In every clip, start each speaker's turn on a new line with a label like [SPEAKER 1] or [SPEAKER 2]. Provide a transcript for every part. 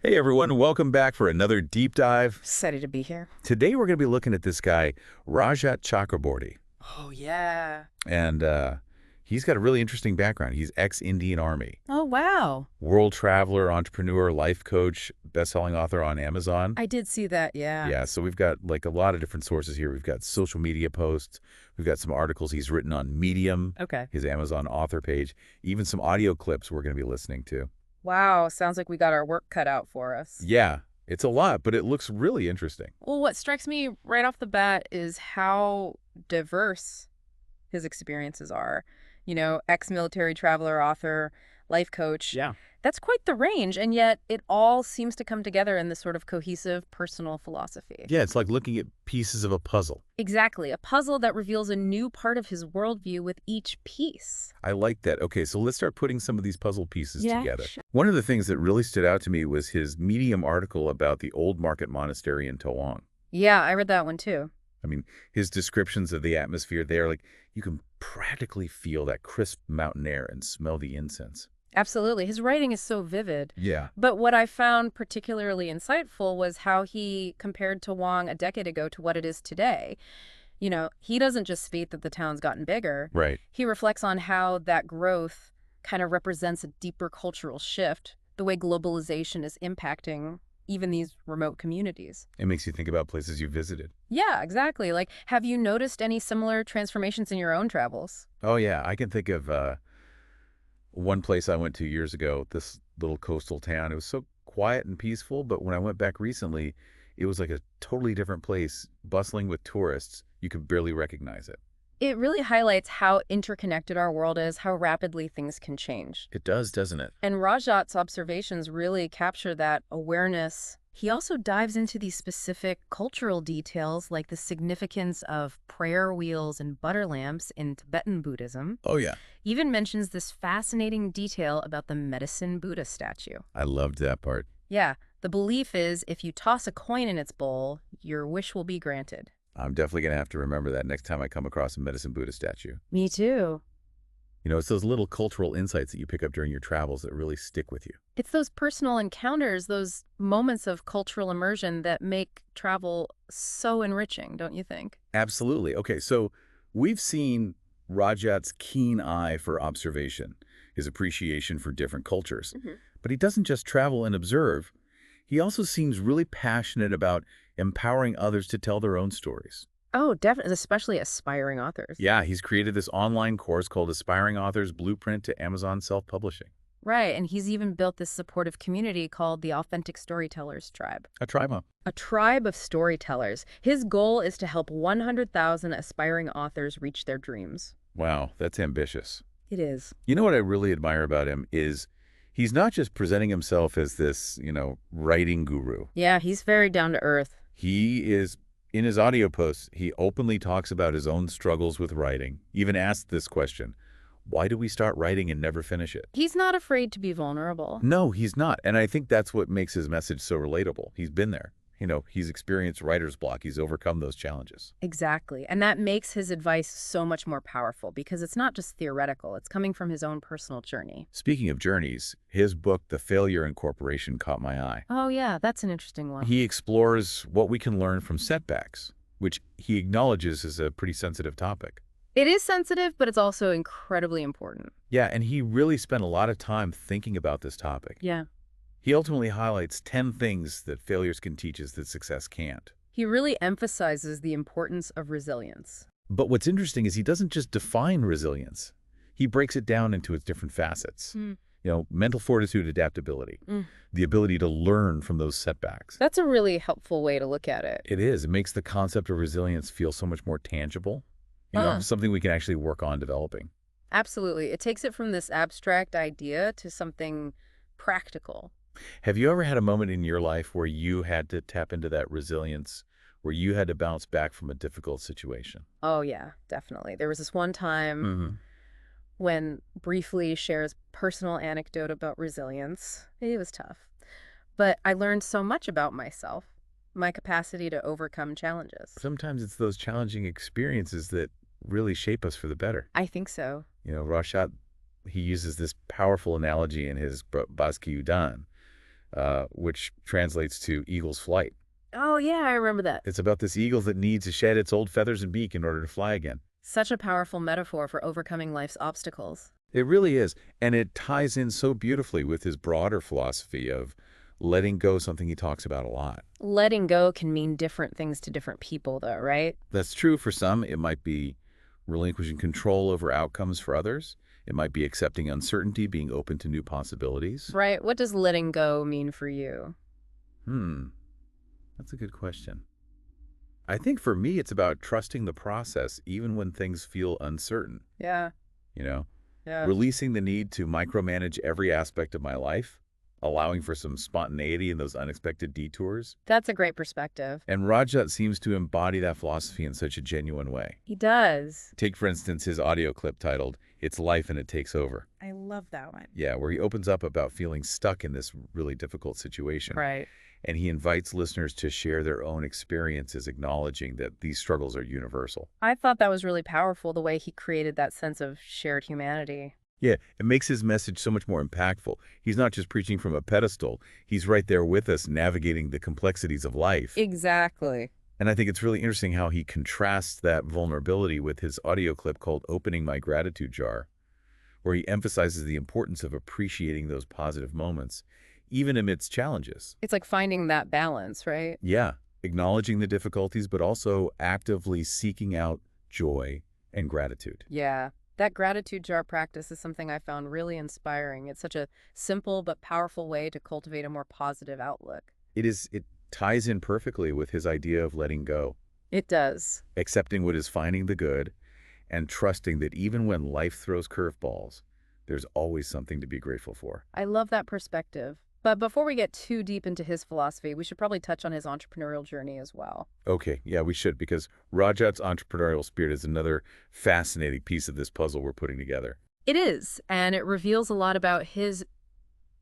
[SPEAKER 1] Hey everyone, welcome back for another deep dive.
[SPEAKER 2] Excited to be here.
[SPEAKER 1] Today we're going to be looking at this guy, Rajat Chakraborty.
[SPEAKER 2] Oh, yeah.
[SPEAKER 1] And he's got a really interesting background. He's ex-Indian Army,
[SPEAKER 2] Oh, wow.
[SPEAKER 1] world traveler, entrepreneur, life coach, best-selling author on Amazon.
[SPEAKER 2] I did see that, yeah.
[SPEAKER 1] Yeah, so we've got like a lot of different sources here. We've got social media posts. We've got some articles he's written on Medium,
[SPEAKER 2] Okay.
[SPEAKER 1] his Amazon author page, even some audio clips we're going to be listening to.
[SPEAKER 2] Wow, sounds like we got our work cut out for us.
[SPEAKER 1] Yeah, it's a lot, but it looks really interesting.
[SPEAKER 2] Well, what strikes me right off the bat is how diverse his experiences are. You know, ex-military traveler, author, life coach.
[SPEAKER 1] Yeah.
[SPEAKER 2] That's quite the range, and yet it all seems to come together in this sort of cohesive personal philosophy.
[SPEAKER 1] Yeah, it's like looking at pieces of a puzzle.
[SPEAKER 2] Exactly, a puzzle that reveals a new part of his worldview with each piece.
[SPEAKER 1] I like that. Okay, so let's start putting some of these puzzle pieces together.
[SPEAKER 2] Sure.
[SPEAKER 1] One of the things that really stood out to me was his Medium article about the old market monastery in Tawang.
[SPEAKER 2] Yeah, I read that one too.
[SPEAKER 1] I mean, his descriptions of the atmosphere there, like you can practically feel that crisp mountain air and smell the incense.
[SPEAKER 2] Absolutely. His writing is so vivid.
[SPEAKER 1] Yeah.
[SPEAKER 2] But what I found particularly insightful was how he compared Tawang a decade ago to what it is today. You know, he doesn't just state that the town's gotten bigger.
[SPEAKER 1] Right.
[SPEAKER 2] He reflects on how that growth kind of represents a deeper cultural shift, the way globalization is impacting even these remote communities.
[SPEAKER 1] It makes you think about places you visited.
[SPEAKER 2] Yeah, exactly. Like, have you noticed any similar transformations in your own travels?
[SPEAKER 1] Oh, yeah. I can think of one place I went to years ago, this little coastal town. It was so quiet and peaceful, but when I went back recently, it was like a totally different place, bustling with tourists. You could barely recognize it.
[SPEAKER 2] It really highlights how interconnected our world is, how rapidly things can change.
[SPEAKER 1] It does, doesn't it?
[SPEAKER 2] And Rajat's observations really capture that awareness. He also dives into these specific cultural details like the significance of prayer wheels and butter lamps in Tibetan Buddhism.
[SPEAKER 1] Oh, yeah.
[SPEAKER 2] He even mentions this fascinating detail about the medicine Buddha statue.
[SPEAKER 1] I loved that part.
[SPEAKER 2] Yeah, the belief is if you toss a coin in its bowl, your wish will be granted.
[SPEAKER 1] I'm definitely going to have to remember that next time I come across a medicine Buddha statue.
[SPEAKER 2] Me too.
[SPEAKER 1] You know, it's those little cultural insights that you pick up during your travels that really stick with you.
[SPEAKER 2] It's those personal encounters, those moments of cultural immersion that make travel so enriching, don't you think?
[SPEAKER 1] Absolutely. Okay, so we've seen Rajat's keen eye for observation, his appreciation for different cultures. But he doesn't just travel and observe. He also seems really passionate about empowering others to tell their own stories.
[SPEAKER 2] Oh, definitely, especially aspiring authors.
[SPEAKER 1] Yeah, he's created this online course called Aspiring Authors Blueprint to Amazon Self-Publishing.
[SPEAKER 2] Right, and he's even built this supportive community called the Authentic Storytellers Tribe.
[SPEAKER 1] A tribe.
[SPEAKER 2] A tribe of storytellers. His goal is to help 100,000 aspiring authors reach their dreams.
[SPEAKER 1] Wow, that's ambitious.
[SPEAKER 2] It is.
[SPEAKER 1] You know what I really admire about him is he's not just presenting himself as this, writing guru.
[SPEAKER 2] Yeah, he's very down to earth.
[SPEAKER 1] He is, in his audio posts, he openly talks about his own struggles with writing, even asked this question, why do we start writing and never finish it?
[SPEAKER 2] He's not afraid to be vulnerable.
[SPEAKER 1] No, he's not. And I think that's what makes his message so relatable. He's been there. He's experienced writer's block. He's overcome those challenges.
[SPEAKER 2] Exactly. And that makes his advice so much more powerful because it's not just theoretical. It's coming from his own personal journey.
[SPEAKER 1] Speaking of journeys, his book, The Failure Incorporation, caught my eye.
[SPEAKER 2] Oh, yeah, that's an interesting one.
[SPEAKER 1] He explores what we can learn from setbacks, which he acknowledges is a pretty sensitive topic.
[SPEAKER 2] It is sensitive, but it's also incredibly important.
[SPEAKER 1] Yeah, and he really spent a lot of time thinking about this topic.
[SPEAKER 2] Yeah.
[SPEAKER 1] He ultimately highlights 10 things that failures can teach us that success can't.
[SPEAKER 2] He really emphasizes the importance of resilience.
[SPEAKER 1] But what's interesting is he doesn't just define resilience. He breaks it down into its different facets. Mental fortitude, adaptability, the ability to learn from those setbacks.
[SPEAKER 2] That's a really helpful way to look at it.
[SPEAKER 1] It is. It makes the concept of resilience feel so much more tangible. Something we can actually work on developing.
[SPEAKER 2] Absolutely. It takes it from this abstract idea to something practical.
[SPEAKER 1] Have you ever had a moment in your life where you had to tap into that resilience, where you had to bounce back from a difficult situation?
[SPEAKER 2] Oh, yeah, definitely. There was this one time when briefly shares personal anecdote about resilience. It was tough. But I learned so much about myself, my capacity to overcome challenges.
[SPEAKER 1] Sometimes it's those challenging experiences that really shape us for the better.
[SPEAKER 2] I think so.
[SPEAKER 1] Rajat, he uses this powerful analogy in his Bhaskar Udan which translates to eagle's flight.
[SPEAKER 2] Oh, yeah, I remember that.
[SPEAKER 1] It's about this eagle that needs to shed its old feathers and beak in order to fly again.
[SPEAKER 2] Such a powerful metaphor for overcoming life's obstacles.
[SPEAKER 1] It really is, and it ties in so beautifully with his broader philosophy of letting go, something he talks about a lot.
[SPEAKER 2] Letting go can mean different things to different people, though, right?
[SPEAKER 1] That's true for some. It might be relinquishing control over outcomes for others. It might be accepting uncertainty, being open to new possibilities.
[SPEAKER 2] Right. What does letting go mean for you?
[SPEAKER 1] That's a good question. I think for me, it's about trusting the process even when things feel uncertain.
[SPEAKER 2] Yeah.
[SPEAKER 1] You know,
[SPEAKER 2] Yeah.
[SPEAKER 1] releasing the need to micromanage every aspect of my life, allowing for some spontaneity in those unexpected detours.
[SPEAKER 2] That's a great perspective.
[SPEAKER 1] And Rajat seems to embody that philosophy in such a genuine way.
[SPEAKER 2] He does.
[SPEAKER 1] Take, for instance, his audio clip titled, "It's Life and It Takes Over."
[SPEAKER 2] I love that one.
[SPEAKER 1] Yeah, where he opens up about feeling stuck in this really difficult situation.
[SPEAKER 2] Right.
[SPEAKER 1] And he invites listeners to share their own experiences, acknowledging that these struggles are universal.
[SPEAKER 2] I thought that was really powerful, the way he created that sense of shared humanity.
[SPEAKER 1] Yeah, it makes his message so much more impactful. He's not just preaching from a pedestal. He's right there with us, navigating the complexities of life.
[SPEAKER 2] Exactly.
[SPEAKER 1] And I think it's really interesting how he contrasts that vulnerability with his audio clip called "Opening My Gratitude Jar," where he emphasizes the importance of appreciating those positive moments, even amidst challenges.
[SPEAKER 2] It's like finding that balance, right?
[SPEAKER 1] Yeah, acknowledging the difficulties, but also actively seeking out joy and gratitude.
[SPEAKER 2] Yeah. That gratitude jar practice is something I found really inspiring. It's such a simple but powerful way to cultivate a more positive outlook.
[SPEAKER 1] It ties in perfectly with his idea of letting go,
[SPEAKER 2] It does.
[SPEAKER 1] accepting what is finding the good, and trusting that even when life throws curveballs, there's always something to be grateful for.
[SPEAKER 2] I love that perspective. But before we get too deep into his philosophy, we should probably touch on his entrepreneurial journey as well.
[SPEAKER 1] Okay, yeah, we should, because Rajat's entrepreneurial spirit is another fascinating piece of this puzzle we're putting together.
[SPEAKER 2] It is, and it reveals a lot about his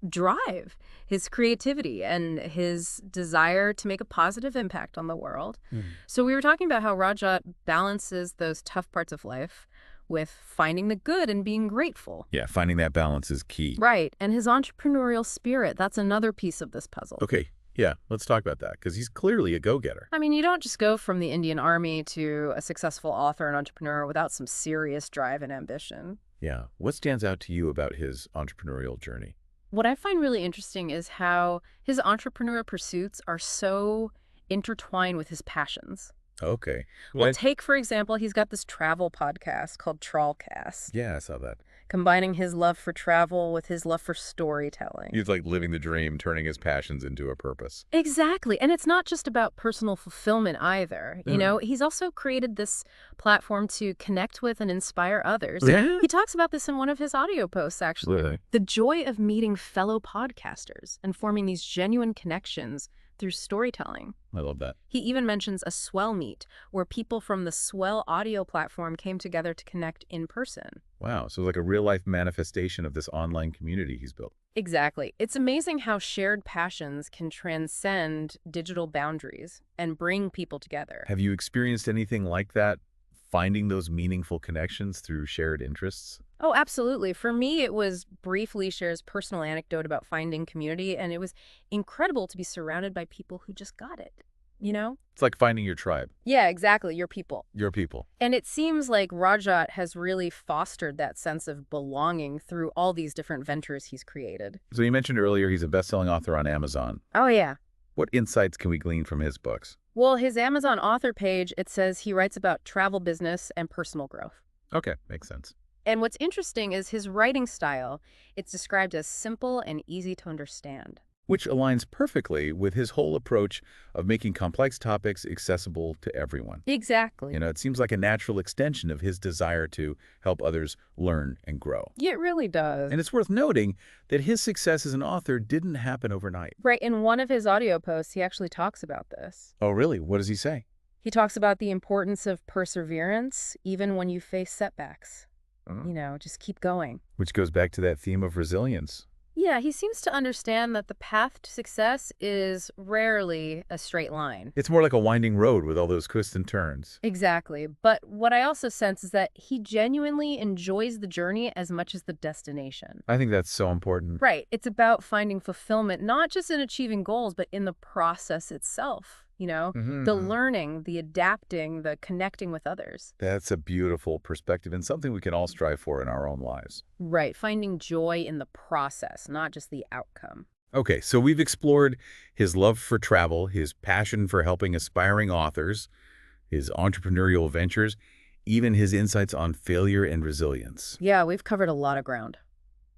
[SPEAKER 2] drive, his creativity, and his desire to make a positive impact on the world. So we were talking about how Rajat balances those tough parts of life with finding the good and being grateful.
[SPEAKER 1] Yeah, finding that balance is key.
[SPEAKER 2] Right, and his entrepreneurial spirit, that's another piece of this puzzle.
[SPEAKER 1] Okay, yeah, let's talk about that, because he's clearly a go-getter.
[SPEAKER 2] I mean, you don't just go from the Indian Army to a successful author and entrepreneur without some serious drive and ambition.
[SPEAKER 1] Yeah, what stands out to you about his entrepreneurial journey?
[SPEAKER 2] What I find really interesting is how his entrepreneurial pursuits are so intertwined with his passions.
[SPEAKER 1] Okay.
[SPEAKER 2] Well, take, for example, he's got this travel podcast called Trawlcast,
[SPEAKER 1] Yeah, I saw that.
[SPEAKER 2] combining his love for travel with his love for storytelling.
[SPEAKER 1] He's like living the dream, turning his passions into a purpose.
[SPEAKER 2] Exactly. And it's not just about personal fulfillment either. You know, he's also created this platform to connect with and inspire others.
[SPEAKER 1] Yeah.
[SPEAKER 2] He talks about this in one of his audio posts, actually.
[SPEAKER 1] Really?
[SPEAKER 2] The joy of meeting fellow podcasters and forming these genuine connections through storytelling.
[SPEAKER 1] I love that.
[SPEAKER 2] He even mentions a swell meet where people from the Swell audio platform came together to connect in person.
[SPEAKER 1] Wow, so like a real-life manifestation of this online community he's built.
[SPEAKER 2] Exactly. It's amazing how shared passions can transcend digital boundaries and bring people together.
[SPEAKER 1] Have you experienced anything like that, finding those meaningful connections through shared interests?
[SPEAKER 2] Oh, absolutely. For me, it was briefly Cher's personal anecdote about finding community, and it was incredible to be surrounded by people who just got it, you know?
[SPEAKER 1] It's like finding your tribe,
[SPEAKER 2] Yeah, exactly. Your people.
[SPEAKER 1] your people.
[SPEAKER 2] And it seems like Rajat has really fostered that sense of belonging through all these different ventures he's created.
[SPEAKER 1] So you mentioned earlier he's a best-selling author on Amazon.
[SPEAKER 2] Oh, yeah.
[SPEAKER 1] What insights can we glean from his books?
[SPEAKER 2] Well, his Amazon author page, it says he writes about travel business and personal growth.
[SPEAKER 1] Okay, makes sense.
[SPEAKER 2] And what's interesting is his writing style. It's described as simple and easy to understand.
[SPEAKER 1] Which aligns perfectly with his whole approach of making complex topics accessible to everyone.
[SPEAKER 2] Exactly.
[SPEAKER 1] You know, it seems like a natural extension of his desire to help others learn and grow.
[SPEAKER 2] It really does.
[SPEAKER 1] And it's worth noting that his success as an author didn't happen overnight.
[SPEAKER 2] Right, in one of his audio posts, he actually talks about this.
[SPEAKER 1] Oh, really? What does he say?
[SPEAKER 2] He talks about the importance of perseverance, even when you face setbacks. You know, just keep going.
[SPEAKER 1] Which goes back to that theme of resilience.
[SPEAKER 2] Yeah, he seems to understand that the path to success is rarely a straight line.
[SPEAKER 1] It's more like a winding road with all those twists and turns.
[SPEAKER 2] Exactly. But what I also sense is that he genuinely enjoys the journey as much as the destination.
[SPEAKER 1] I think that's so important.
[SPEAKER 2] Right. It's about finding fulfillment, not just in achieving goals, but in the process itself. The learning, the adapting, the connecting with others.
[SPEAKER 1] That's a beautiful perspective and something we can all strive for in our own lives.
[SPEAKER 2] Right. Finding joy in the process, not just the outcome.
[SPEAKER 1] Okay, so we've explored his love for travel, his passion for helping aspiring authors, his entrepreneurial ventures, even his insights on failure and resilience.
[SPEAKER 2] Yeah, we've covered a lot of ground.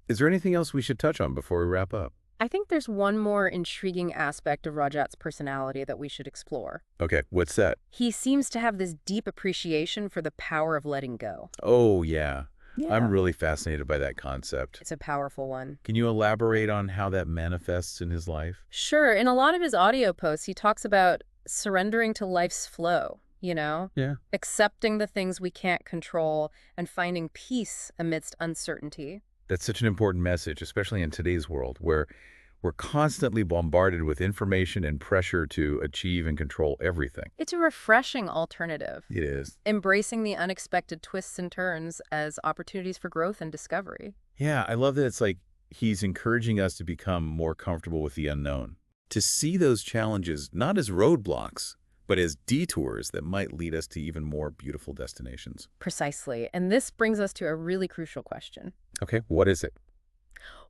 [SPEAKER 1] Is there anything else we should touch on before we wrap up?
[SPEAKER 2] I think there's one more intriguing aspect of Rajat's personality that we should explore.
[SPEAKER 1] Okay, what's that?
[SPEAKER 2] He seems to have this deep appreciation for the power of letting go.
[SPEAKER 1] Oh, yeah.
[SPEAKER 2] Yeah.
[SPEAKER 1] I'm really fascinated by that concept.
[SPEAKER 2] It's a powerful one.
[SPEAKER 1] Can you elaborate on how that manifests in his life?
[SPEAKER 2] Sure, in a lot of his audio posts, he talks about surrendering to life's flow,
[SPEAKER 1] Yeah.
[SPEAKER 2] accepting the things we can't control and finding peace amidst uncertainty.
[SPEAKER 1] That's such an important message, especially in today's world, where we're constantly bombarded with information and pressure to achieve and control everything.
[SPEAKER 2] It's a refreshing alternative,
[SPEAKER 1] It is.
[SPEAKER 2] embracing the unexpected twists and turns as opportunities for growth and discovery.
[SPEAKER 1] Yeah, I love that it's like he's encouraging us to become more comfortable with the unknown, to see those challenges not as roadblocks, but as detours that might lead us to even more beautiful destinations.
[SPEAKER 2] Precisely. And this brings us to a really crucial question.
[SPEAKER 1] Okay, what is it?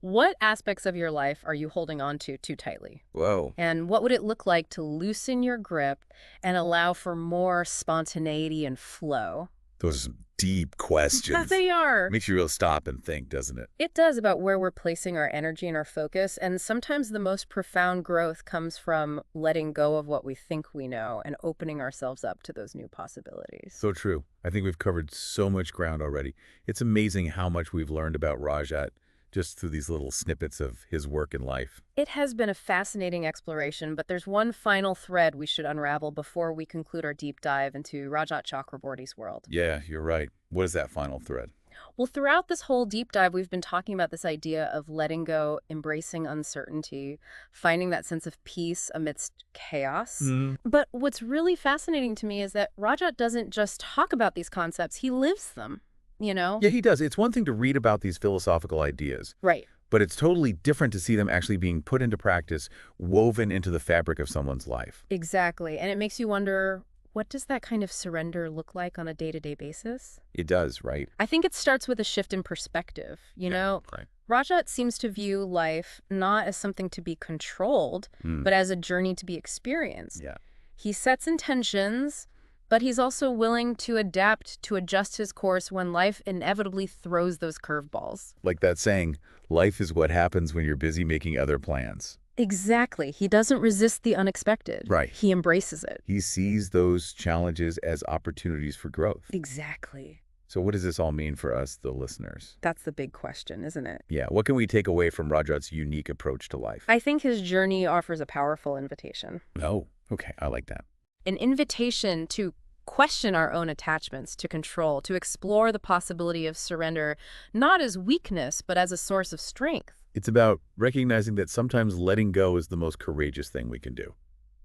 [SPEAKER 2] What aspects of your life are you holding on to too tightly?
[SPEAKER 1] Whoa.
[SPEAKER 2] And what would it look like to loosen your grip and allow for more spontaneity and flow?
[SPEAKER 1] Those are some deep questions.
[SPEAKER 2] That they are.
[SPEAKER 1] Makes you really stop and think, doesn't it?
[SPEAKER 2] It does, about where we're placing our energy and our focus. And sometimes the most profound growth comes from letting go of what we think we know and opening ourselves up to those new possibilities.
[SPEAKER 1] So true. I think we've covered so much ground already. It's amazing how much we've learned about Rajat just through these little snippets of his work and life.
[SPEAKER 2] It has been a fascinating exploration, but there's one final thread we should unravel before we conclude our deep dive into Rajat Chakraborty's world.
[SPEAKER 1] Yeah, you're right. What is that final thread?
[SPEAKER 2] Well, throughout this whole deep dive, we've been talking about this idea of letting go, embracing uncertainty, finding that sense of peace amidst chaos. But what's really fascinating to me is that Rajat doesn't just talk about these concepts, he lives them,
[SPEAKER 1] Yeah, he does. It's one thing to read about these philosophical ideas,
[SPEAKER 2] Right.
[SPEAKER 1] but it's totally different to see them actually being put into practice, woven into the fabric of someone's life.
[SPEAKER 2] Exactly. And it makes you wonder, what does that kind of surrender look like on a day-to-day basis?
[SPEAKER 1] It does, right?
[SPEAKER 2] I think it starts with a shift in perspective.
[SPEAKER 1] Right.
[SPEAKER 2] Rajat seems to view life not as something to be controlled, but as a journey to be experienced.
[SPEAKER 1] Yeah.
[SPEAKER 2] He sets intentions, but he's also willing to adapt, to adjust his course when life inevitably throws those curveballs.
[SPEAKER 1] Like that saying, life is what happens when you're busy making other plans.
[SPEAKER 2] Exactly. He doesn't resist the unexpected.
[SPEAKER 1] Right.
[SPEAKER 2] He embraces it.
[SPEAKER 1] He sees those challenges as opportunities for growth.
[SPEAKER 2] Exactly.
[SPEAKER 1] So what does this all mean for us, the listeners?
[SPEAKER 2] That's the big question, isn't it?
[SPEAKER 1] Yeah, what can we take away from Rajat's unique approach to life?
[SPEAKER 2] I think his journey offers a powerful invitation.
[SPEAKER 1] Oh, okay, I like that.
[SPEAKER 2] An invitation to question our own attachments to control, to explore the possibility of surrender, not as weakness, but as a source of strength.
[SPEAKER 1] It's about recognizing that sometimes letting go is the most courageous thing we can do.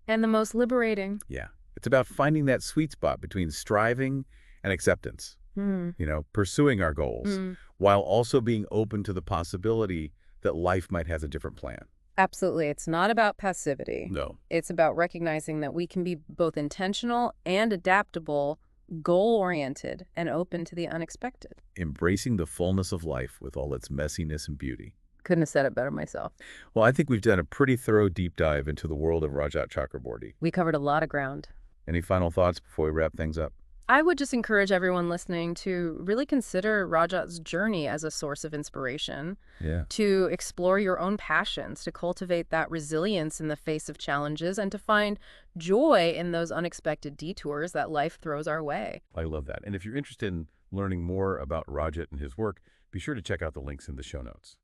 [SPEAKER 2] And the most liberating.
[SPEAKER 1] Yeah, it's about finding that sweet spot between striving and acceptance. Pursuing our goals, while also being open to the possibility that life might have a different plan.
[SPEAKER 2] Absolutely. It's not about passivity.
[SPEAKER 1] No.
[SPEAKER 2] It's about recognizing that we can be both intentional and adaptable, goal-oriented, and open to the unexpected.
[SPEAKER 1] Embracing the fullness of life with all its messiness and beauty.
[SPEAKER 2] Couldn't have said it better myself.
[SPEAKER 1] Well, I think we've done a pretty thorough deep dive into the world of Rajat Chakraborty.
[SPEAKER 2] We covered a lot of ground.
[SPEAKER 1] Any final thoughts before we wrap things up?
[SPEAKER 2] I would just encourage everyone listening to really consider Rajat's journey as a source of inspiration,
[SPEAKER 1] Yeah.
[SPEAKER 2] to explore your own passions, to cultivate that resilience in the face of challenges, and to find joy in those unexpected detours that life throws our way.
[SPEAKER 1] I love that. And if you're interested in learning more about Rajat and his work, be sure to check out the links in the show notes.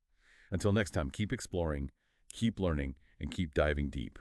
[SPEAKER 1] Until next time, keep exploring, keep learning, and keep diving deep.